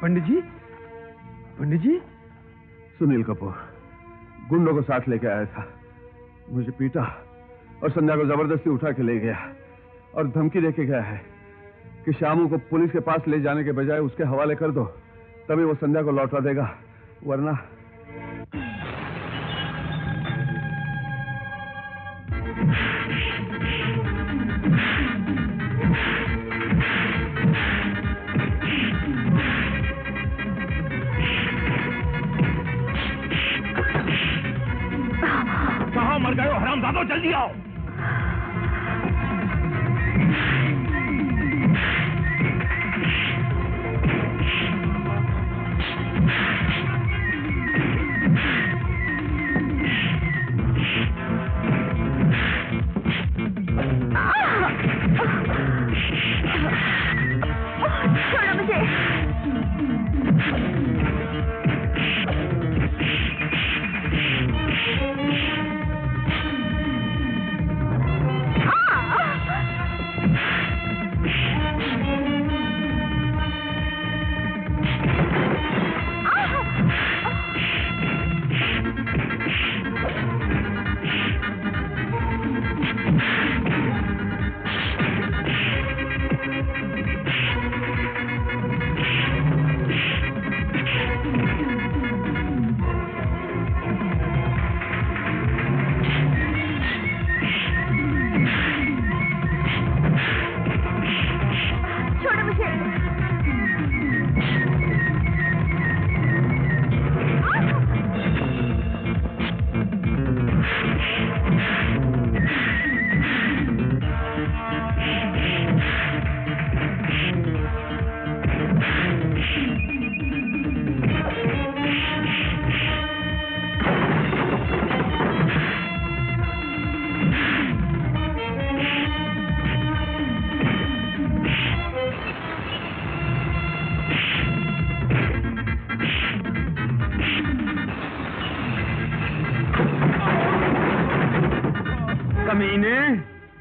पंडित जी, पंडित जी। सुनील कपूर गुंडों को साथ लेके आया था, मुझे पीटा और संध्या को जबरदस्ती उठा के ले गया और धमकी देके गया है कि शामू को पुलिस के पास ले जाने के बजाय उसके हवाले कर दो, तभी वो संध्या को लौटा देगा, वरना। कहाँ मर गए हो हरामजादो, जल्दी आओ। छोड़ो मुझे।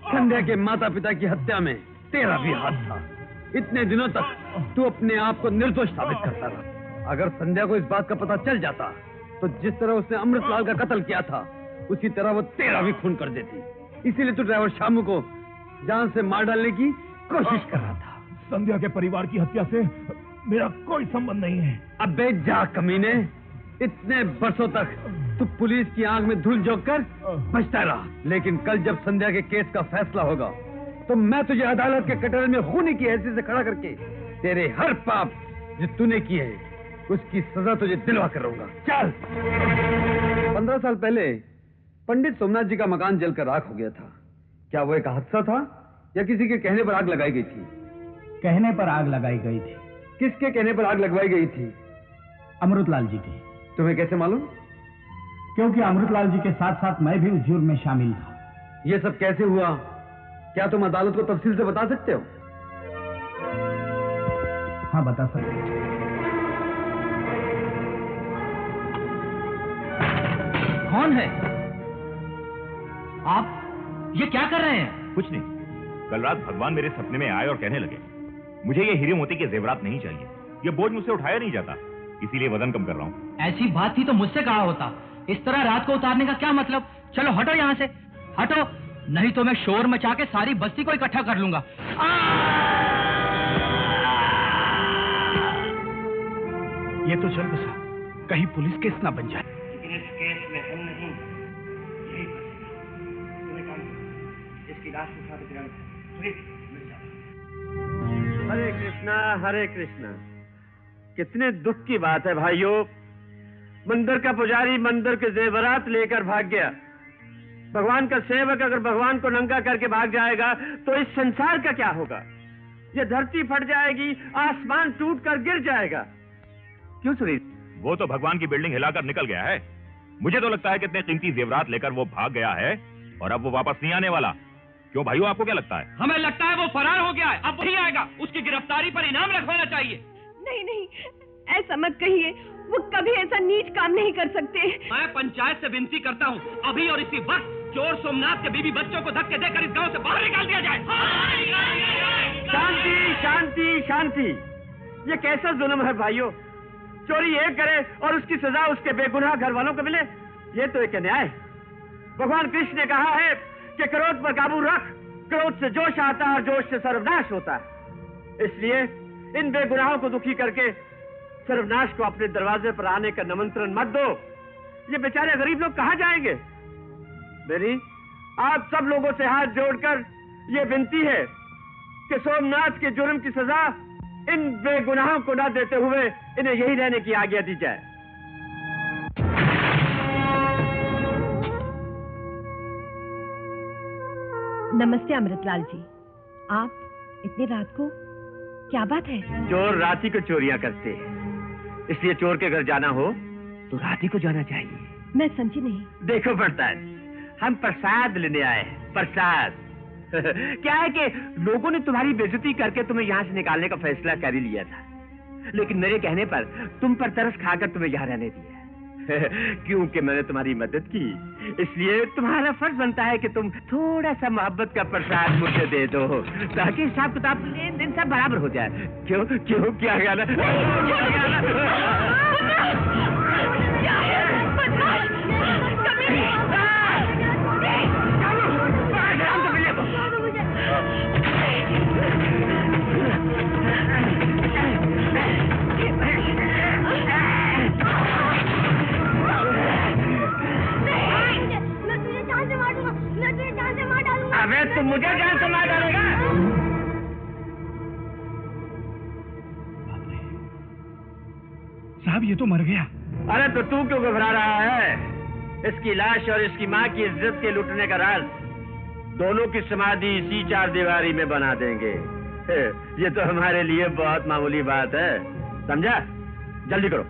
संध्या के माता पिता की हत्या में तेरा भी हाथ था। इतने दिनों तक तू अपने आप को निर्दोष साबित करता रहा। अगर संध्या को इस बात का पता चल जाता तो जिस तरह उसने अमृतलाल का कत्ल किया था उसी तरह वो तेरा भी खून कर देती। इसीलिए तू ड्राइवर शामू को जान से मार डालने की कोशिश कर रहा था। संध्या के परिवार की हत्या से मेरा कोई संबंध नहीं है। अबे जा कमीने, इतने बरसों तक तू पुलिस की आंख में धूल झोंक कर बचता रहा, लेकिन कल जब संध्या के केस का फैसला होगा तो मैं तुझे अदालत के कटोरे में खूनी की हैसियत से खड़ा करके तेरे हर पाप जो तूने किए हैं उसकी सजा तुझे दिलवा कर रहूंगा। चल। 15 साल पहले पंडित सोमनाथ जी का मकान जलकर राख हो गया था। क्या वो एक हादसा था या किसी के कहने पर आग लगाई गई थी? कहने पर आग लगाई गई थी। किसके कहने पर आग लगवाई गई थी? अमृतलाल जी की। तुम्हें कैसे मालूम? क्योंकि अमृतलाल जी के साथ साथ मैं भी उस जुर्म में शामिल था। ये सब कैसे हुआ? क्या तुम अदालत को तफसील से बता सकते हो? हाँ, बता सकते हो। कौन है आप? ये क्या कर रहे हैं? कुछ नहीं। कल रात भगवान मेरे सपने में आए और कहने लगे मुझे ये हीरे मोती के जेवरात नहीं चाहिए, ये बोझ मुझसे उठाया नहीं जाता, इसीलिए वजन कम कर रहा हूँ। ऐसी बात थी तो मुझसे कहा होता। इस तरह रात को उतारने का क्या मतलब? चलो हटो यहाँ से, हटो, नहीं तो मैं शोर मचा के सारी बस्ती को इकट्ठा कर लूंगा। ये तो चल बसा, कहीं पुलिस केस ना बन जाए। लेकिन इस केस में हम नहीं, यही फंसेगा। तुम्हें काम करो, इसकी लाश उठा के तिरंगा हरे कृष्णा, हरे कृष्णा। कितने दुख की बात है भाइयों, मंदिर का पुजारी मंदिर के जेवरात लेकर भाग गया। भगवान का सेवक अगर भगवान को नंगा करके भाग जाएगा तो इस संसार का क्या होगा? ये धरती फट जाएगी, आसमान टूट कर गिर जाएगा। क्यों सुनील? वो तो भगवान की बिल्डिंग हिलाकर निकल गया है। मुझे तो लगता है कितने कीमती जेवरात लेकर वो भाग गया है और अब वो वापस नहीं आने वाला। क्यों भाइयों, आपको क्या लगता है? हमें लगता है वो फरार हो गया है, अब वही आएगा। उसकी गिरफ्तारी पर इनाम रखवाना चाहिए। नहीं नहीं, ऐसा मत कहिए, वो कभी ऐसा नीच काम नहीं कर सकते। मैं पंचायत से विनती करता हूँ, अभी और इसी वक्त चोर सोमनाथ के बीवी बच्चों को धक्के देकर इस गांव से बाहर निकाल दिया जाए। शांति शांति शांति। ये कैसा जुल्म है भाइयों? चोरी एक करे और उसकी सजा उसके बेगुनाह घर वालों को मिले, ये तो एक अन्याय। भगवान कृष्ण ने कहा है कि क्रोध पर काबू रख, क्रोध से जोश आता है और जोश से सर्वनाश होता है। इसलिए इन बेगुनाहों को दुखी करके सर्वनाश को अपने दरवाजे पर आने का निमंत्रण मत दो। ये बेचारे गरीब लोग कहां जाएंगे? मेरी आप सब लोगों से हाथ जोड़कर ये विनती है कि सोमनाथ के जुर्म की सजा इन बेगुनाहों को न देते हुए इन्हें यही रहने की आज्ञा दी जाए। नमस्ते अमृतलाल जी, आप इतनी रात को, क्या बात है? चोर रात ही को चोरियां करते हैं, इसलिए चोर के घर जाना हो तो रात ही को जाना चाहिए। मैं समझी नहीं। देखो पड़ताल, हम प्रसाद लेने आए हैं, प्रसाद। क्या है कि लोगों ने तुम्हारी बेइज्जती करके तुम्हें यहाँ से निकालने का फैसला कर ही लिया था, लेकिन मेरे कहने पर तुम पर तरस खाकर तुम्हें यहाँ रहने दिया। क्योंकि मैंने तुम्हारी मदद की, इसलिए तुम्हारा फर्ज बनता है कि तुम थोड़ा सा मोहब्बत का प्रसाद मुझे दे दो, ताकि हिसाब किताब लेन देन सब बराबर हो जाए। क्यों क्यों क्या ख्याल अबे तुम मुझे जान से मार डालेगा? साहब ये तो मर गया। अरे तो तू क्यों घबरा रहा है? इसकी लाश और इसकी माँ की इज्जत के लुटने का राज दोनों की समाधि इसी चार दीवारी में बना देंगे। ये तो हमारे लिए बहुत मामूली बात है, समझा? जल्दी करो।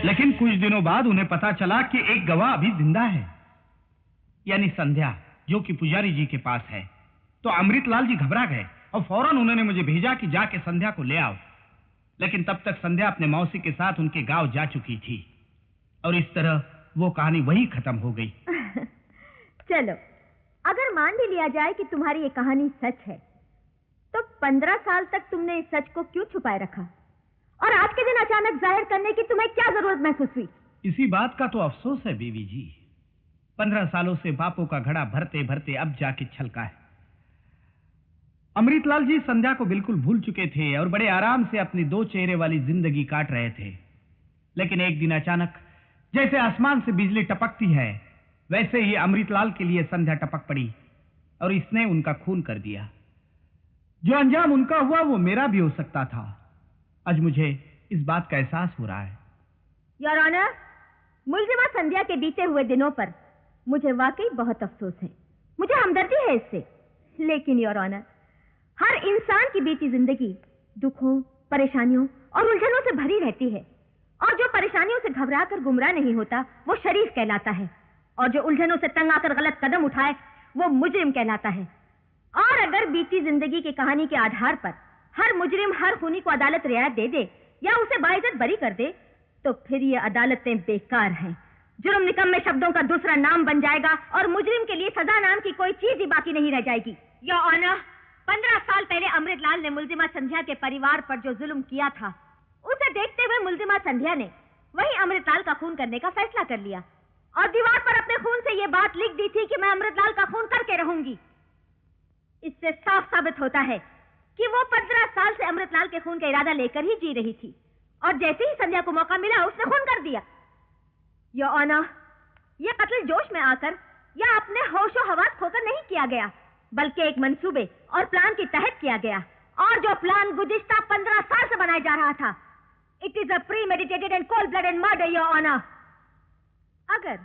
लेकिन कुछ दिनों बाद उन्हें पता चला कि एक गवाह अभी जिंदा है, यानी संध्या, जो कि पुजारी जी के पास है। तो अमृतलाल जी घबरा गए और फौरन उन्होंने मुझे भेजा कि जाके संध्या को ले आओ। लेकिन तब तक संध्या अपने मौसी के साथ उनके गांव जा चुकी थी और इस तरह वो कहानी वहीं खत्म हो गई। चलो, अगर मान भी लिया जाए कि तुम्हारी ये कहानी सच है, तो 15 साल तक तुमने इस सच को क्यों छुपाए रखा? और आज के दिन अचानक जाहिर करने की तुम्हें क्या जरूरत महसूस हुई? इसी बात का तो अफसोस है बीवी जी। 15 सालों से बापों का घड़ा भरते भरते अब जाके छलका है। अमृतलाल जी संध्या को बिल्कुल भूल चुके थे और बड़े आराम से अपनी 2 चेहरे वाली जिंदगी काट रहे थे। लेकिन एक दिन अचानक जैसे आसमान से बिजली टपकती है, वैसे ही अमृतलाल के लिए संध्या टपक पड़ी और इसने उनका खून कर दिया। जो अंजाम उनका हुआ वो मेरा भी हो सकता था। आज मुझे इस बात का एहसास हो रहा है। योर ऑनर, मुलजिमा संध्या के बीते हुए दिनों पर मुझे वाकई बहुत अफसोस है। मुझे हमदर्दी है इससे। लेकिन योर ऑनर, हर इंसान की बीती जिंदगी दुखों, परेशानियों और उलझनों से भरी रहती है, और जो परेशानियों से घबराकर गुमराह नहीं होता वो शरीफ कहलाता है, और जो उलझनों से तंग आकर गलत कदम उठाए वो मुजरिम कहलाता है। और अगर बीती जिंदगी की कहानी के आधार पर हर मुजरिम हर खूनी को अदालत रियायत दे दे या उसे बाइज्जत बरी कर दे, तो फिर ये अदालतें बेकार हैं। जुर्म निकम्मे शब्दों का दूसरा नाम बन जाएगा और मुजरिम के लिए सजा नाम की कोई चीज ही बाकी नहीं रह जाएगी। योर ऑनर, 15 साल पहले अमृतलाल ने मुलजिमा संध्या के परिवार पर जो जुल्म किया था, उसे देखते हुए मुलजिमा संध्या ने वही अमृतलाल का खून करने का फैसला कर लिया और दीवार पर अपने खून से यह बात लिख दी थी कि मैं अमृतलाल का खून करके रहूंगी। इससे साफ साबित होता है कि वो 15 साल से अमृतलाल के खून का इरादा लेकर ही जी रही थी, और जैसे ही संध्या को मौका मिला उसने खून कर दिया। योर ऑनर, यह कत्ल जोश में आकर या अपने होशो हवास खोकर नहीं किया गया, बल्कि एक मंसूबे और प्लान के तहत किया गया, और जो प्लान गुज़िश्ता 15 साल से बनाया जा रहा था। It is a premeditated and cold blooded murder your honour. अगर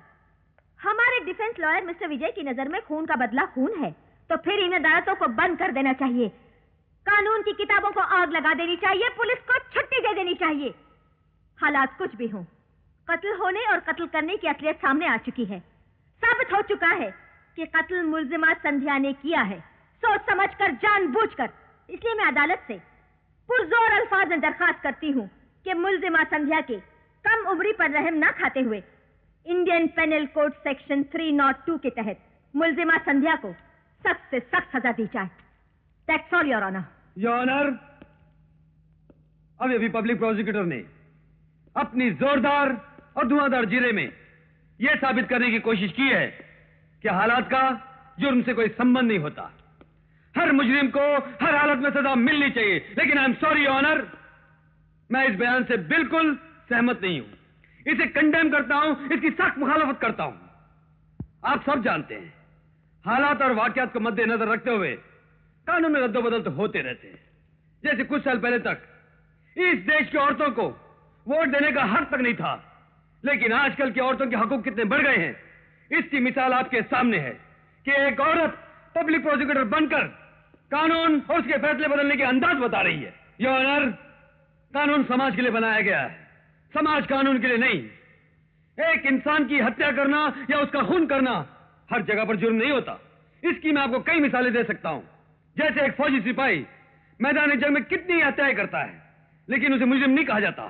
हमारे डिफेंस लॉयर मिस्टर विजय की नजर में खून का बदला खून है, तो फिर इन अदालतों को बंद कर देना चाहिए, कानून की किताबों को आग लगा देनी चाहिए, पुलिस को छुट्टी दे देनी चाहिए। हालात कुछ भी हों, कत्ल होने और कत्ल करने की असलियत सामने आ चुकी है। साबित हो चुका है कि कत्ल मुल्जिमा संध्या ने किया है, सोच समझकर, जानबूझकर। इसलिए मैं अदालत से पुरजोर अल्फाज में दरखास्त करती हूँ कि मुल्जिमा संध्या के कम उम्री पर रहम ना खाते हुए इंडियन पेनल कोड सेक्शन 302 के तहत मुल्जिमा संध्या को सख्त से सख्त सजा दी जाए। That's all your honour. Your honour, अभी पब्लिक प्रोसिक्यूटर ने अपनी जोरदार और धुआंधार जीरे में यह साबित करने की कोशिश की है कि हालात का जुर्म से कोई संबंध नहीं होता। हर मुजरिम को हर हालत में सजा मिलनी चाहिए। लेकिन I am sorry your honour, मैं इस बयान से बिल्कुल सहमत नहीं हूं। इसे कंडेम करता हूं, इसकी सख्त मुखालफत करता हूं। आप सब जानते हैं, हालात और वाकयात को मद्देनजर रखते हुए कानून में रद्दोबदल तो होते रहते हैं। जैसे कुछ साल पहले तक इस देश की औरतों को वोट देने का हक तक नहीं था, लेकिन आजकल की औरतों के हकूक कितने बढ़ गए हैं, इसकी मिसाल आपके सामने है कि एक औरत पब्लिक प्रोसिक्यूटर बनकर कानून और उसके फैसले बदलने के अंदाज बता रही है। योर ऑनर, कानून समाज के लिए बनाया गया है, समाज कानून के लिए नहीं। एक इंसान की हत्या करना या उसका खून करना हर जगह पर जुर्म नहीं होता। इसकी मैं आपको कई मिसालें दे सकता हूं। जैसे एक फौजी सिपाही मैदान जंग में कितनी हत्याएं करता है, लेकिन उसे मुजरिम नहीं कहा जाता,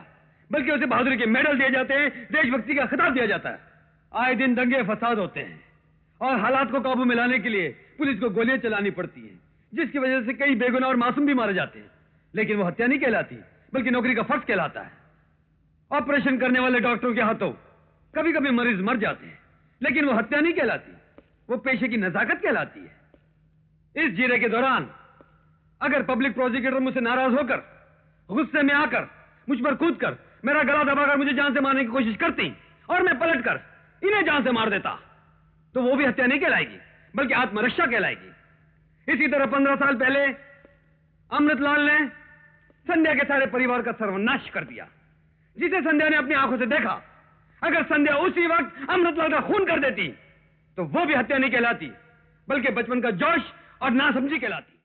बल्कि उसे बहादुरी के मेडल दिए जाते हैं, देशभक्ति का खिताब दिया जाता है। आए दिन दंगे फसाद होते हैं और हालात को काबू में लाने के लिए पुलिस को गोलियां चलानी पड़ती हैं, जिसकी वजह से कई बेगुनाह और मासूम भी मारे जाते हैं। लेकिन वो हत्या नहीं कहलाती, बल्कि नौकरी का फर्ज कहलाता है। ऑपरेशन करने वाले डॉक्टरों के हाथों कभी कभी मरीज मर जाते हैं, लेकिन वो हत्या नहीं कहलाती, वो पेशे की नजाकत कहलाती है। इस जीरे के दौरान अगर पब्लिक प्रोसिक्यूटर मुझसे नाराज होकर, गुस्से में आकर, मुझ पर कूदकर, मेरा गला दबाकर मुझे जान से मारने की कोशिश करती और मैं पलटकर इन्हें जान से मार देता, तो वो भी हत्या नहीं कहलाएगी, बल्कि आत्मरक्षा कहलाएगी। इसी तरह 15 साल पहले अमृतलाल ने संध्या के सारे परिवार का सर्वनाश कर दिया, जिसे संध्या ने अपनी आंखों से देखा। अगर संध्या उसी वक्त अमृतलाल का खून कर देती, तो वो भी हत्या नहीं कहलाती, बल्कि बचपन का जोश और नासमझी कहलाती।